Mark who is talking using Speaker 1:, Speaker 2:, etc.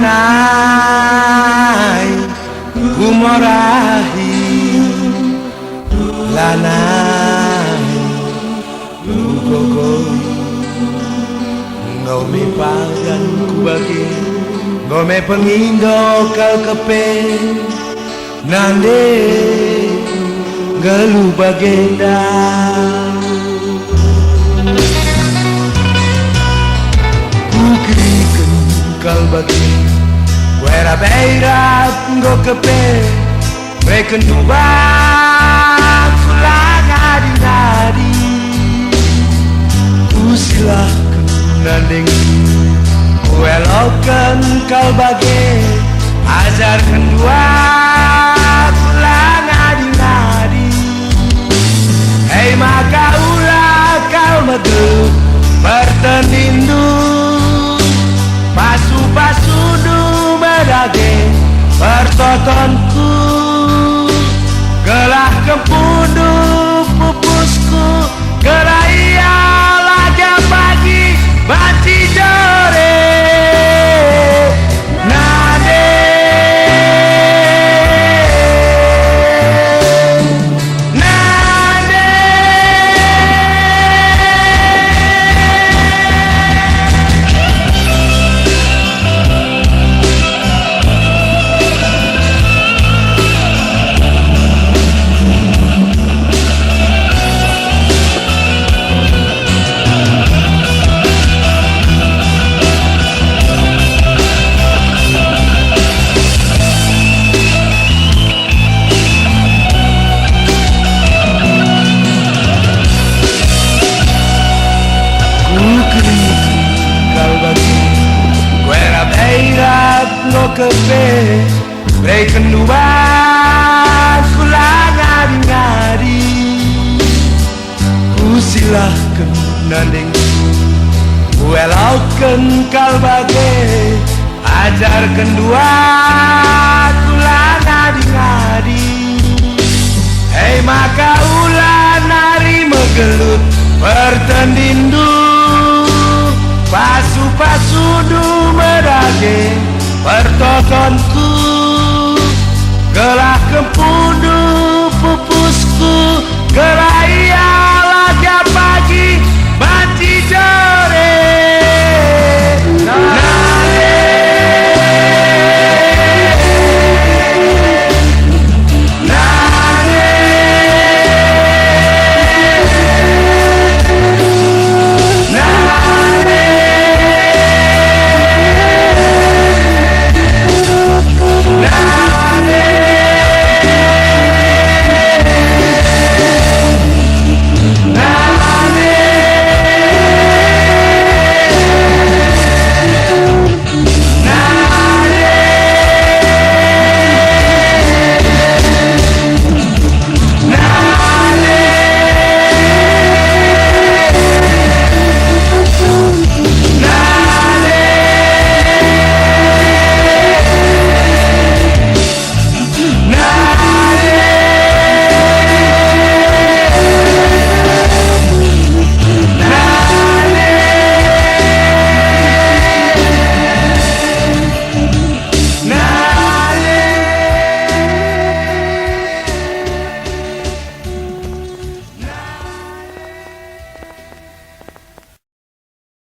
Speaker 1: lanai kumorahi lanai kukogoi ngome pagan kubagi ngome pengindo kal kepe nande gelu bagenda kukirikan kal bagi Guerra beirap go kepe Breken dubak Fulang adi-adi Kusilahkan nanding Kuelokkan kal bagi Ajarkan dua Fulang adi-adi Hei maka ulah kau medul Bertenindu Pasu-pasu medage pertotonku gelah kempunduk pupusku geraya laga pagi banci jore nade nade no kepe Breken dubak Kulang adi-adi Kusilahkan nanding Kuelaukan kal bage Ajarkan dua Kulang adi-adi Hei maka ulah nari megelut Bertendindu Pasu-pasu du merage pertotonku